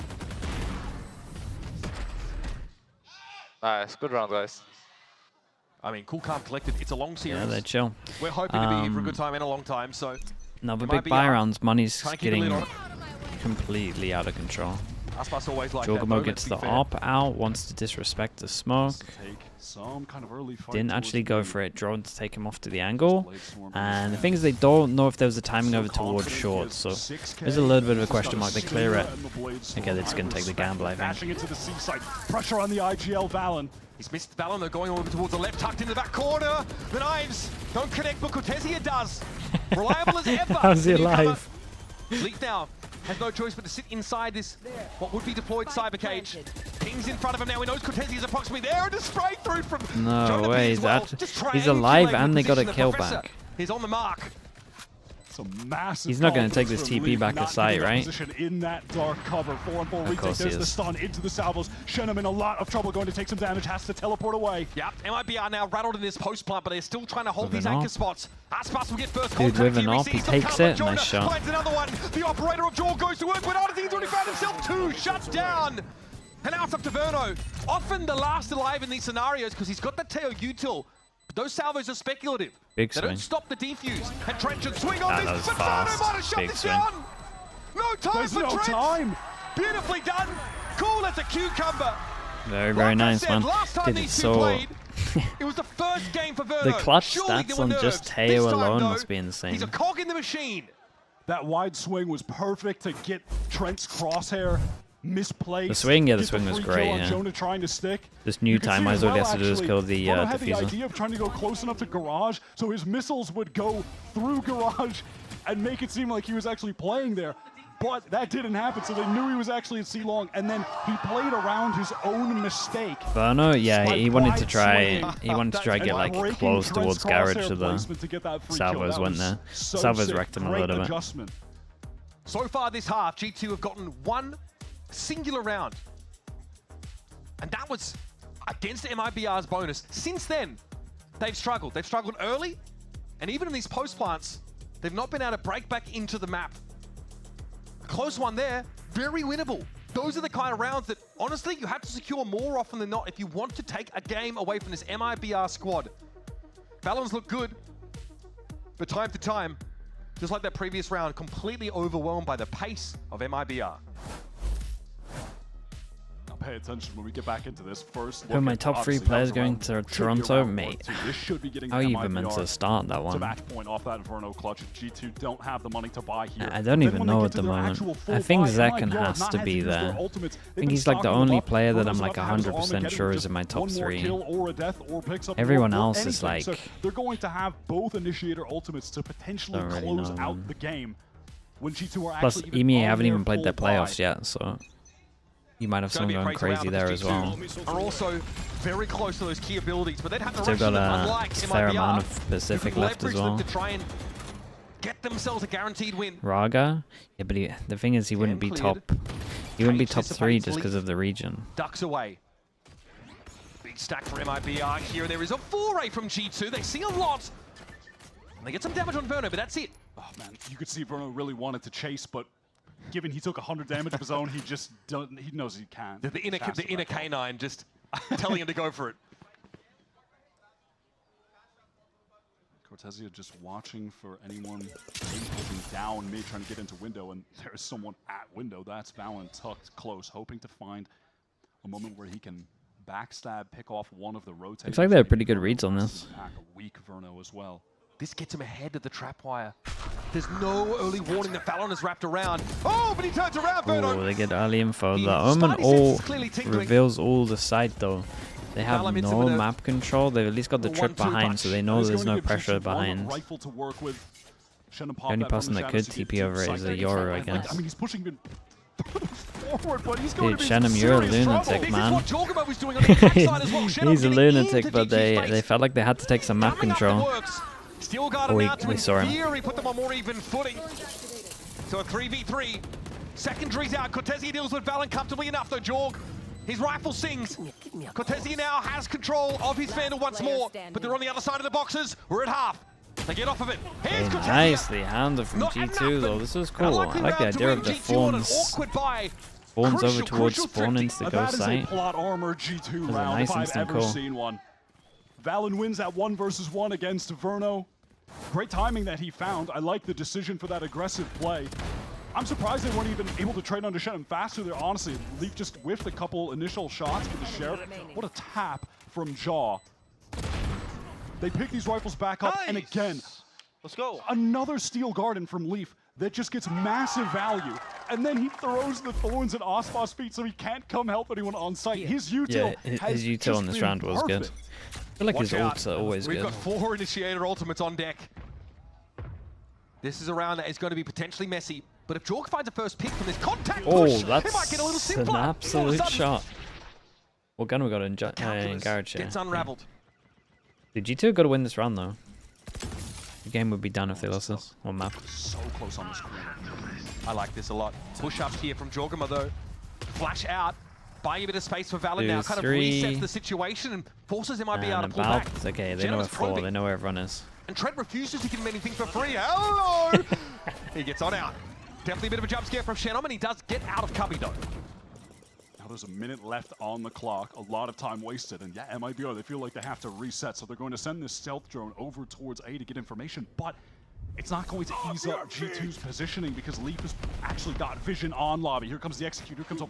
Nice, good round, guys. I mean, cool, calm, collected. It's a long series. Yeah, they're chill. We're hoping to be here for a good time and a long time, so... No, but big buy rounds, money's getting completely out of control. Aspas always like Jorgamo gets the op out, wants to disrespect the smoke. Some kind of early fight. Didn't actually go for it, drone to take him off to the angle. And the thing is, they don't know if there was a timing over towards short, so there's a little bit of a question mark. They clear it. Okay, they're just going to take the gamble, I think. Into the seaside. Pressure on the IGL Valen. He's missed Valon, though, going over towards the left, tucked in the back corner. The knives don't connect, but Cortezia does. Reliable as ever. How's he alive? Leaf now has no choice but to sit inside this, what would be deployed cyber cage. Ping's in front of him now. He knows Cortezia is approximately there, and a spray through from No way, as well. he's alive and they got a kill back. He's on the mark. He's not going to take this TP back aside, right? In that dark cover, 4-on-4 retake. There's the stun into the salvos. Shenum in a lot of trouble, going to take some damage, has to teleport away. Yep, MIBR now rattled in this post plant, but they're still trying to hold these anchor spots. Aspas will get first contact. Dude, with an op, he takes it. Nice shot. Finds another one. The operator of Jaw goes to work, but Artisan's already found himself 2 shuts down. And now it's up to Verno. Often the last alive in these scenarios because he's got that Teo util. But those salvos are speculative. Big they swing. Don't stop the defuse. And Trench should swing on this, but fast. Verno might have shut Big this swing. down. No time There's for no Trench. time. Beautifully done. Cool as a cucumber. Very, very nice, man. Did it so... played, it was the first game for Verno. The clutch Surely stats on just Teo alone must be insane. He's a cog in the machine. That wide swing was perfect to get Trent's crosshair misplaced. The swing, yeah, the swing was great, yeah. Jonah trying to stick. This new time, all he has to do is kill the Verno had the diffuser. idea of trying to go close enough to Garage, so his missiles would go through Garage and make it seem like he was actually playing there. But that didn't happen, so they knew he was actually at C-Long, and then he played around his own mistake. Verno, yeah, he wanted to try get like close towards Garage, so the salvos went there. Salvos wrecked him a little bit. So far this half, G2 have gotten 1 singular round. And that was against MIBR's bonus. Since then, they've struggled. They've struggled early, and even in these post plants, they've not been able to break back into the map. A close one there, very winnable. Those are the kind of rounds that, honestly, you have to secure more often than not if you want to take a game away from this MIBR squad. Valons look good, but time to time, just like that previous round, completely overwhelmed by the pace of MIBR. Pay attention when we get back into this first. Who are my top 3 players going to Toronto? Mate, how are you even meant to start that one? Match point off that Verno clutch. G2 don't have the money to buy here. I don't even know at the moment. I think Zekken has to be there. I think he's like the only player that I'm like 100% sure is in my top 3. Everyone else is like... They're going to have both initiator ultimates to potentially close out the game. When G2 are plus, EMEA haven't even played their playoffs yet, so... You might have someone going crazy there as well. Are also very close to those key abilities, but they'd have to Still got a fair amount of Pacific left as well. To try and get themselves a guaranteed win. Raga, yeah, but the thing is, he wouldn't be top. He wouldn't be top 3 just because of the region. Ducks away. Big stack for MIBR here. There is a foray from G2. They see a lot. And they get some damage on Verno, but that's it. Oh man, you could see Verno really wanted to chase, but given he took 100 damage of his own, he just doesn't. He knows he can't. The inner canine just telling him to go for it. Cortezia just watching for anyone holding down mid, trying to get into window, and there's someone at window. That's Valen tucked close, hoping to find a moment where he can backstab, pick off one of the rotators. Looks like they have pretty good reads on this. A weak Verno as well. This gets him ahead of the trap wire. There's no early warning that Fallon is wrapped around. Oh, but he turns around, Verno! Oh, they get early info. The Omen all reveals all the site, though. They have no map control. They've at least got the trip behind, so they know there's no pressure behind. The only person that could TP over it is a Yoru, I guess. I mean, he's pushing forward, but he's dude, Shenum, you're a lunatic, man. He's a lunatic, but they felt like they had to take some map control. Oh, we saw him. He put them on more even footing. So a 3v3. Secondaries out. Cortezia deals with Valen comfortably enough, though. Jorg, his rifle sings. Cortezia now has control of his Vandal once more, but they're on the other side of the boxes. We're at half. They get off of it. Here's Cortezia. Nicely handled from G2, though. This was cool. I like the idea of the fawns over towards spawnings to go site. Plot armor G2 round nice if I've ever cool. seen one. Valen wins that 1 versus 1 against Verno. Great timing that he found. I like the decision for that aggressive play. I'm surprised they weren't even able to trade under Shenum faster there, honestly. Leaf just whiffed a couple initial shots with the Sheriff. What a tap from Jaw. They pick these rifles back up, and again, let's go. Another Steel Garden from Leaf. that just gets massive value. And then he throws the thorns at Osmos's feet so he can't come help anyone on site. His util his util in this round was good. I feel like his ults are always good. We've got 4 initiator ultimates on deck. This is a round that is going to be potentially messy. But if Jorg finds a first pick from this contact push, it might get a little simpler. An absolute shot. What gun we got in Garage here? Gets unraveled. Dude, G2 got to win this round though. The game would be done if they lost this one map. So close on this corner. I like this a lot. Push up here from Jorgama though. Flash out. Buying a bit of space for Valen now. Kind of resets the situation and forces MIBR to pull back. It's okay, they know where 4, they know where everyone is. And Trent refuses to give him anything for free. Hello! He gets on out. Definitely a bit of a jump scare from Shannon, and he does get out of cubby though. Now there's a minute left on the clock, a lot of time wasted, and yeah, MIBR, they feel like they have to reset, so they're going to send this stealth drone over towards A to get information, but it's not going to ease up G2's positioning because Leaf has actually got vision on lobby. Here comes the execute, here comes a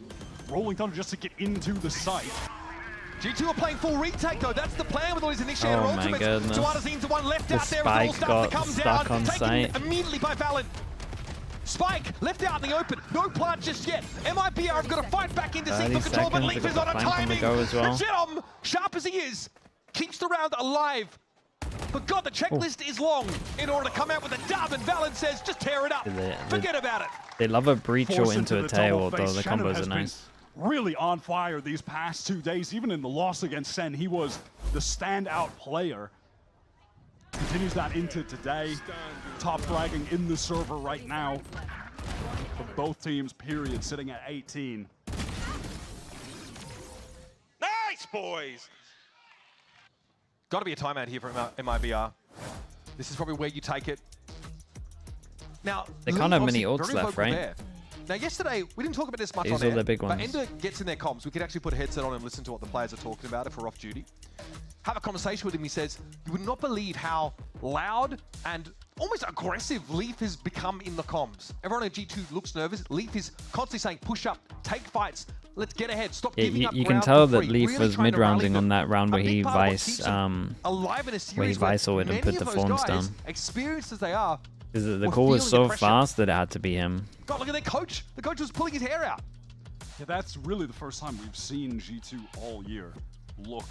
rolling thunder just to get into the site. G2 are playing full retake though, that's the plan with all these initiator ultimates. Oh my goodness. Suarezine one left The out there as all Spike starts to got come stuck down, on taken site. immediately by Valen. Spike left out in the open, no plant just yet. MIBR have got to fight back into seek for control, but Leaf is on a timing. Jetom, sharp as he is, keeps the round alive. But God, the checklist is long in order to come out with a dub, and Valen says, just tear it up. Forget about it. They love a breach or into a tail, though the combos are nice. Really on fire these past 2 days. Even in the loss against Sen, he was the standout player. Continues that into today. Top fragging in the server right now for both teams, period, sitting at 18. Nice, boys! Got to be a timeout here from MIBR. This is probably where you take it. Now, they can't have many ults left, right? There. Now, yesterday, we didn't talk about this much These on are air, the big but ones. Ender gets in their comms. We could actually put a headset on and listen to what the players are talking about if we're off duty. Have a conversation with him. He says, you would not believe how loud and almost aggressive Leaf has become in the comms. Everyone at G2 looks nervous. Leaf is constantly saying, push up, take fights, let's get ahead, stop giving up you can tell that Leaf was mid-rounding on that round where he vice ordered and put the forms down. Experienced as they are, The call was so fast that it had to be him. God, look at their coach. The coach was pulling his hair out. Yeah, that's really the first time we've seen G2 all year look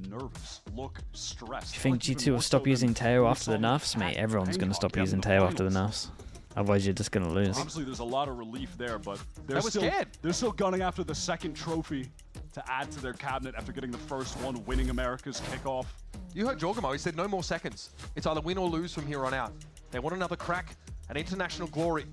nervous, look stressed. Do you think G2 will stop using Teo after the nerfs? Mate, everyone's going to stop using Teo after the nerfs. Otherwise, you're just going to lose. Obviously, there's a lot of relief there, but they're still gunning after the second trophy to add to their cabinet after getting the first one, winning America's kickoff. You heard Jorgamo, he said no more seconds. It's either win or lose from here on out. They want another crack, an international glory.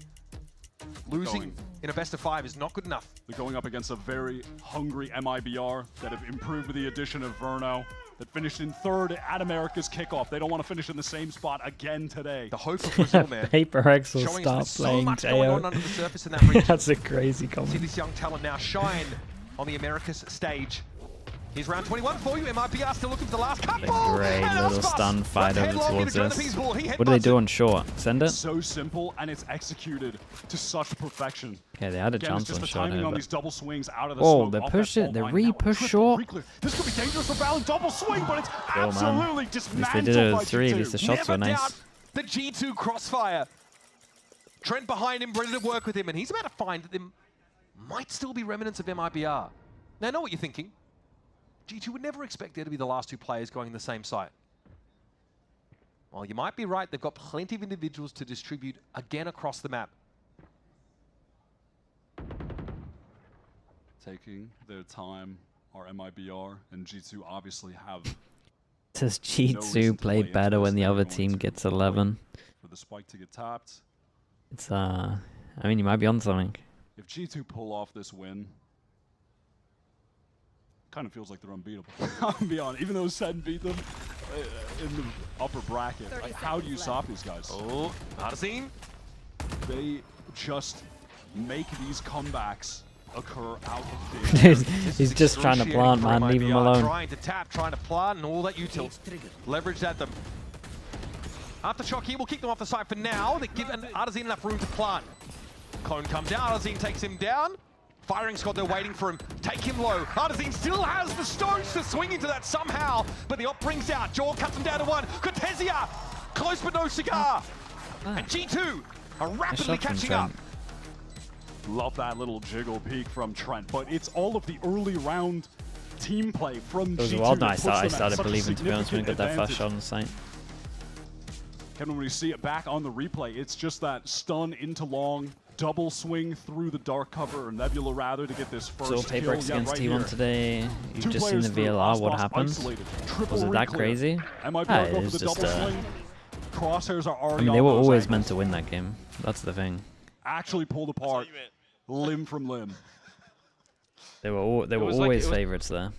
Losing in a best of 5 is not good enough. They're going up against a very hungry MIBR that have improved with the addition of Verno, that finished in 3rd at America's kickoff. They don't want to finish in the same spot again today. The hope of Brazil, man. PaperX will stop playing so much going on under the surface in that region. That's a crazy comment. See this young talent now shine on the Americas stage. Here's round 21 for you. MIBR still looking for the last couple. Great little stun fight over towards this. What do they do on short? Send it? So simple, and it's executed to such perfection. Okay, they had a chance on short here, on these double swings out of the smoke. They push it. They re-push short. This could be dangerous for Valen. Double swing, but it's absolutely dismantled. At least they did it at 3. At least the shots were nice. The G2 crossfire. Trent behind him, ready to work with him, and he's about to find that there might still be remnants of MIBR. Now, I know what you're thinking. G2 would never expect there to be the last 2 players going in the same site. Well, you might be right. They've got plenty of individuals to distribute again across the map. Taking their time, our MIBR and G2 obviously have. Does G2 play better when the other team gets 11? For the spike to get tapped. It's I mean, you might be on something. If G2 pull off this win, kind of feels like they're unbeatable. I'm beyond. Even though Sen beat them in the upper bracket, like, how do you stop these guys? Oh, Arsene. They just make these comebacks occur out of the He's just trying to plant, man. Leave him alone. Trying to tap, trying to plant, and all that util. Leverage at them. Aftershock here will kick them off the site for now. They give Arsene enough room to plant. Clone comes down. Arsene takes him down. Firing squad, they're waiting for him. Take him low. Arsene still has the stones to swing into that somehow, but the op brings out. Jaw cuts him down to 1. Cortesia, close but no cigar. And G2 are rapidly shot from catching up. Trent. Love that little jiggle peek from Trent, but it's all of the early round team play from It was G2 a while that now puts I them at started such a believing, to be honest, when I got that significant first shot on the site. Kevin, when you see it back on the replay, it's just that stun into long, double swing through the dark cover, or Nebula rather, to get this first So kill. Paperx Yeah, against right T1 here. today. You've Two just seen the players through, VLR. What Aspas happened? isolated, triple Was it that re-clear. crazy? MIBR Ah, go it for was the just, double swing. Crosshairs are I already mean, they on were those always angles. meant to win that game. That's the thing. Actually pulled apart, limb from limb. They were always favorites there.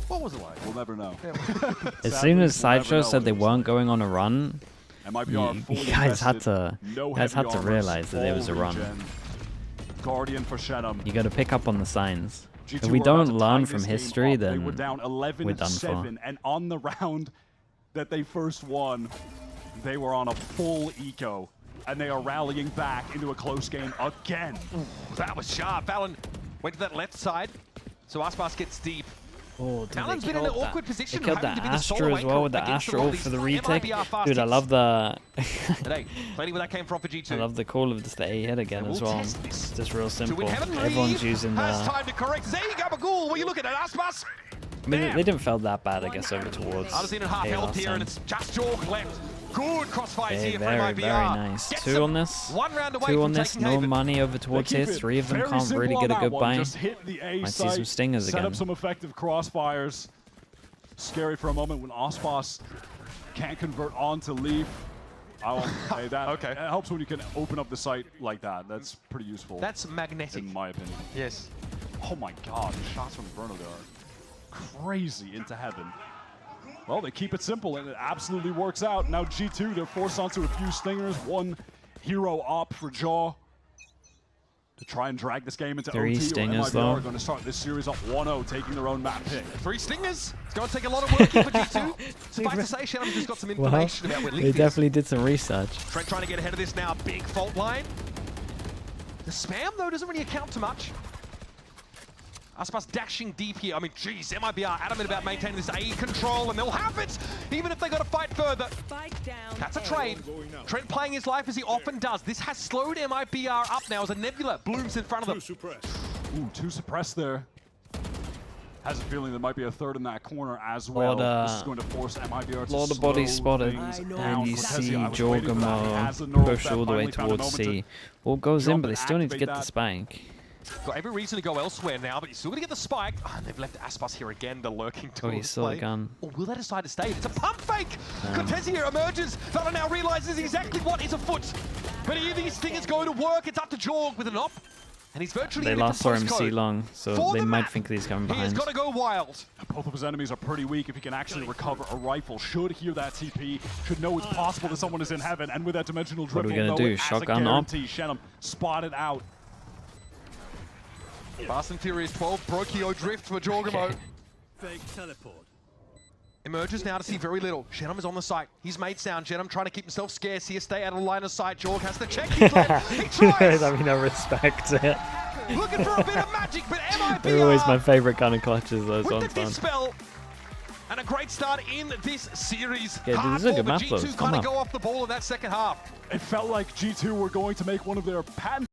What was it like? We'll never know. As Sadly, soon as we'll never Sideshow know said what they it was weren't like. going on a run, MIBR you fully guys had invested, to no guys heavy had to armors, realize that there was a full run. regen. Guardian for Shenum. You got to pick up on the signs. G2 If we were about don't to learn tie from this game history, up. They then were down we're done 11-7, and on the round that they first won, they were on a full eco, and they are rallying back into a close game again. That was sharp. Valen went to that left side, so Aspas gets deep. Oh, dude, Valen's they been in an killed awkward that. position. They killed having that to be the Astra solo as well with the anchor against Astra all ult these for the retake. MIBR fast Dude, I hits. love the Today, plenty where that came from for G2. I love the call of just the A hit again And as we'll well. test this. It's just real To simple. win heaven, Everyone's using has the. time to correct. There you go, Bagul. What are you looking at, Aspas? I mean, they didn't feel that bad, I guess, over towards. Arsene at half A health last here, time. and it's just Jorg left. Good crossfires Okay, here for very, MIBR. very nice. Gets Two them on this. 1 round away Two from on this. taking No Haven. money over towards They keep here. it 3 of them very can't simple really on get a that good one. buy. Just hit the A Might see site, some stingers set again. up some effective crossfires. Scary for a moment when Aspas can't convert onto Leaf. Hey, that helps when you can open up the site like that. That's pretty useful. That's magnetic. in my opinion. Yes. Oh my god, the shots from Inferno there are crazy into heaven. Well, they keep it simple, and it absolutely works out. Now G2, they're forced onto a few stingers. One hero op for Jaw to try and drag this game into 3 OT. stingers, MIBR though. are going to start this series up 1-0, taking their own map pick. 3 stingers. It's going to take a lot of work here for G2. Suffice to say, Shannon just got some Well, information about where they Leaf is. definitely did some research. Trent trying to get ahead of this now. Big fault line. The spam, though, doesn't really account to much. Aspas dashing deep here. I mean, geez, MIBR adamant about maintaining this A control, and they'll have it, even if they got to fight further. That's a trade. Trent playing his life as he often does. This has slowed MIBR up now as a Nebula blooms in front of them. Ooh, 2 suppressed there. Has a feeling there might be a third in that corner as well. This is going to force MIBR to Lot of bodies slow spotted, things and down. you Cortese, see I was waiting for that. He has the Jorgamo neural push theft, all the way finally found a towards moment C. All goes in, jump but they and still need to activate get the that. spike. Got every reason to go elsewhere now, but you're still going to get the spike. Oh, and they've left Aspas here again, the lurking towards he saw the gun. Or will they decide to stay? It's a pump fake! Cortese here emerges. Valen now realizes exactly what is afoot. But either these things going to work, it's up to Jorg with an op. And he's virtually They in last saw him postcode. C long, so For they the might map, think he's coming He has behind. got to go wild. Both of his enemies are pretty weak. If he can actually recover a rifle, should hear that TP, should know it's possible that someone is in heaven, and with that dimensional What are dribble, we gonna know do? it as a Shotgun up? guarantee. Shenum spotted out. Fast and Furious 12, Brokio drift for Jorgamo. Fake teleport. Emerges now to see very little. Shenum is on the site. He's made sound. Shenum trying to keep himself scarce here. Stay out of line of sight. Jorg has to check. He tries. I mean, I respect it. Looking for a bit of magic, but MIBR They're always my favorite kind of clutches, those with ones, the man. dispel. And a great start in this series. Yeah, this is a good Hardcore, but map, though. G2 Come kind of on. go off the ball in that second half. It felt like G2 were going to make one of their patent